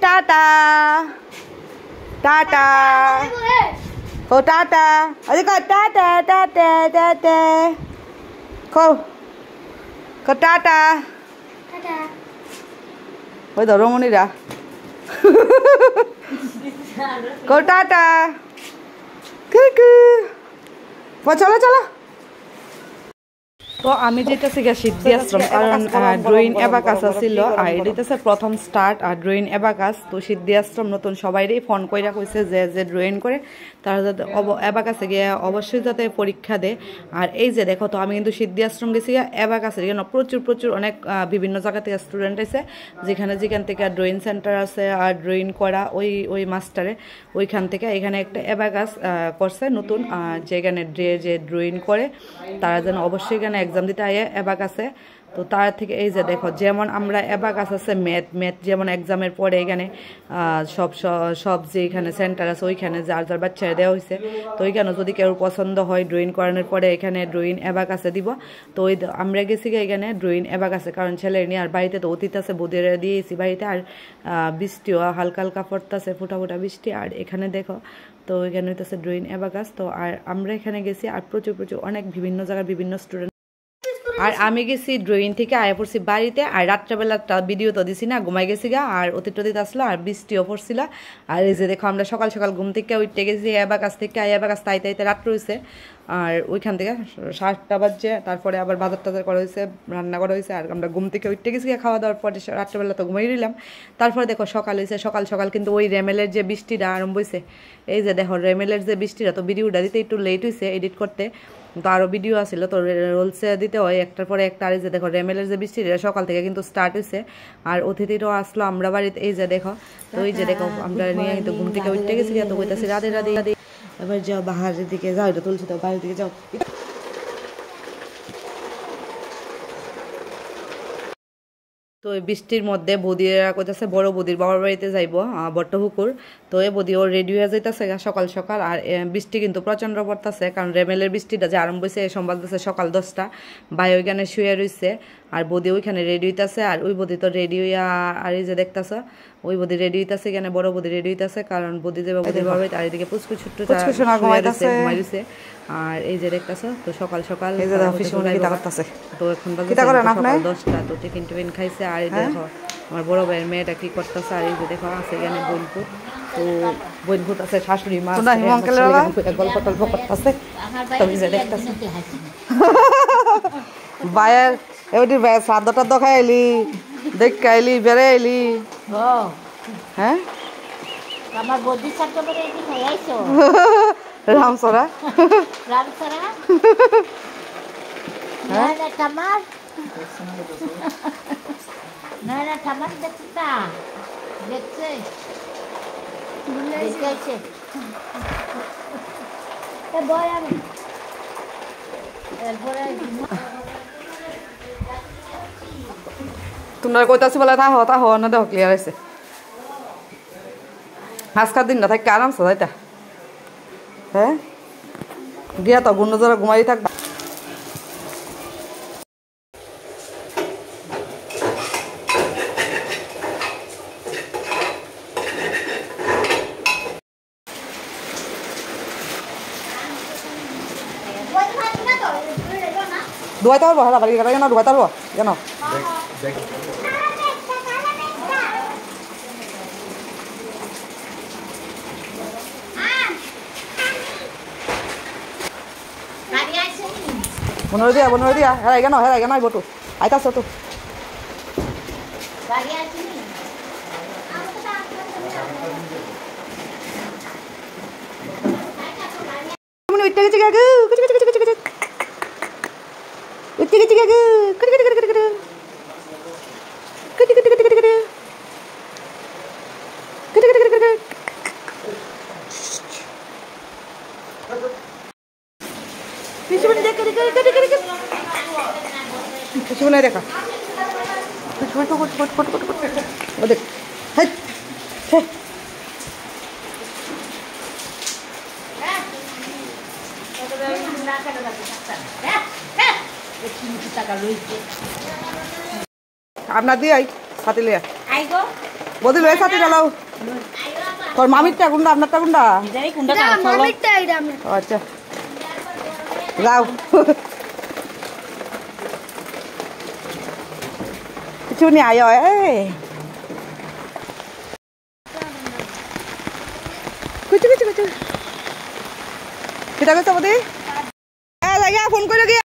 tata tata ও tata আরে কো tata tata tata কো কো tata tata ওই ধরো মনিরা কো টাটা কুকু চলো চলো তো আমি যেতেছি গা সিদ্ধি আশ্রম কারণ ড্রয়িং অ্যাবাকাস ছিল আর এটাতে প্রথম স্টার্ট আর ড্রয়িং অ্যাবাকাস তো সিদ্ধি আশ্রম নতুন সবাইরই ফোন কইরা কইছে যে ড্রয়িং করে তারা যাতে অ্যাবাকাসে গিয়ে অবশ্যই যাতে পরীক্ষা দেয় আর এই যে দেখো তো আমি কিন্তু সিদ্ধি আশ্রম গেছি অ্যাবাকাসে এখানে প্রচুর অনেক বিভিন্ন জায়গা থেকে স্টুডেন্ট আছে যেখান থেকে ড্রয়িং সেন্টার আছে আর ড্রয়িং করা ওই মাস্টারে ওইখান থেকে এখানে একটা অ্যাবাকাস করছে নতুন যেখানে যে ড্রয়িং করে তারা যেন অবশ্যই এখানে এক্সাম দিতে আয় অ্যাবাকাসে তো তার থেকে এই যে দেখো যেমন আমরা অ্যাবাকাস আছে ম্যাথ যেমন এক্সামের পরে এখানে সব যে এখানে সেন্টার আছে ওইখানে যার বাচ্চারা দেওয়া হয়েছে তো ওইখানে যদি কেউ পছন্দ হয় ড্রয়িং করানোর পরে এখানে ড্রয়িং অ্যাবাকাসে দিব তো ওই আমরা গেছি এখানে ড্রয়িং অ্যাবাকাসে কারণ ছেলে নিয়ে আর বাড়িতে তো অতীত আছে বদিয়ে দিয়েছি বাড়িতে আর বৃষ্টিও হালকা পড়তেছে ফুটা বৃষ্টি আর এখানে দেখো তো এখানে হইতেছে ড্রয়িং অ্যাবাকাস তো আর আমরা এখানে গেছি আর প্রচুর অনেক বিভিন্ন জায়গার বিভিন্ন স্টুডেন্ট আর আমি গেছি ড্রয়িং থেকে আয়া পড়ছি বাড়িতে আর রাত্রেবেলা ভিডিও তো দিছি না ঘুমাই গেছি গা আর অতীত আসলো আর বৃষ্টিও পড়ছিল আর এই যে দেখো আমরা সকাল ঘুম থেকে উঠতে গেছি অ্যাবাকাস থেকে অ্যাবাকাস তাইতে রাত্র হয়েছে আর ওইখান থেকে 7টা বাজছে তারপরে আবার বাজার টাজার করা হয়েছে রান্না করা হয়েছে আর আমরা ঘুম থেকে উঠতে গেছি খাওয়া দাওয়ার পরে রাত্রেবেলা তো ঘুমাই দিলাম তারপরে দেখো সকাল হয়েছে সকাল কিন্তু ওই রেমেলের যে বৃষ্টিটা আরম্ভ হয়েছে এই যে দেখো রেমেলের যে বৃষ্টিটা তো ভিডিওটা দিতে একটু লেট হয়েছে এডিট করতে তো আরও ভিডিও আসছিল তো রোলসে দিতে হয় একটার পরে একটা আর এই যে দেখো রেমেলের যে বৃষ্টিটা সকাল থেকে কিন্তু স্টার্ট হয়েছে আর অতিথিরাও আসলো আমরা বাড়িতে এই যে দেখো তো এই যে দেখো আমরা নিয়ে কিন্তু ঘুম থেকে উঠতে গেছি তো কইতাছি রাধে এবার যাও বাহারের দিকে যাও এটা তুলছি তো বাইরের দিকে যাও তো এই বৃষ্টির মধ্যে বদিরা কইতাছে বড় বদির বাবার বাড়িতে যাইব বট্টপুকুর তো এই বদি ওর রেডি হয়ে যাইতেছে সকাল আর বৃষ্টি কিন্তু প্রচণ্ড পড়তেছে কারণ রেমেলের বৃষ্টিটা যে আরম্ভ হয়েছে সম্বাদ দিচ্ছে সকাল 10টা ভাই ওইখানে শুয়ে রয়েছে আর বদি ওইখানে রেডি হইতেছে আর ওই বদি তো রেডি হইয়া আর এই যে দেখতেছে ওই বদি রেডি হইতেছে এখানে বড় বদি রেডি হইতেছে কারণ বদি যে বদির বাবার আর এদিকে পুচকু ছোট্ট ঘুমাইছে আর এই যে দেখতেছে তো সকাল এই যে অফিসে মনে কিটা করতেছে তো এখন বাজে 10টা তো টিফিন খাইছে আর এই দেখো আমার বড় ভাইয়ের মেয়েটা কি করতেছে আর এই যে দেখো আছে এখানে বোনপুর আছে শাশুড়ি মা গল্প করতেছে তো এই যে দেখতেছে ভাইয়ের এবারে ভাই সাদটা তো খাইলি দেখ খাইলি বেড়ে আইলি হ্যাঁ আমার বডি সাথে বলে কি খাইছো রামসরা না টামার না টামার দেখতা দেখছে দেখছে এ বয় আমি এরপরে তোমরা কইতাছি বলে তা হওয়া না দেখো ক্লিয়ার আছে আজকাল দিন না থাকে আরামসে যাইতা হ্যাঁ গিয়া তো গুণ যারা ঘুমাই থাকবা ধোয়াইতে পারবো হ্যাঁ বাড়ি কেন ধোয়াইতে পারবো কেন বনোরে দিয়া হেরাই কেন আইব তো আইতাছ তো দেখা দেখ আপনার দিয়ে আই হাতে লিয়া আই গো বদি লয়ে সাথে চালাও তোর মামিরটা কোনটা আপনারটা কোনটা এই কোনটা মামিরটা এইটা আমি আচ্ছা যাও কিছু নি আয় কুচু কুচু কুচু কিটা কইছ বদি এ লাগা ফোন করে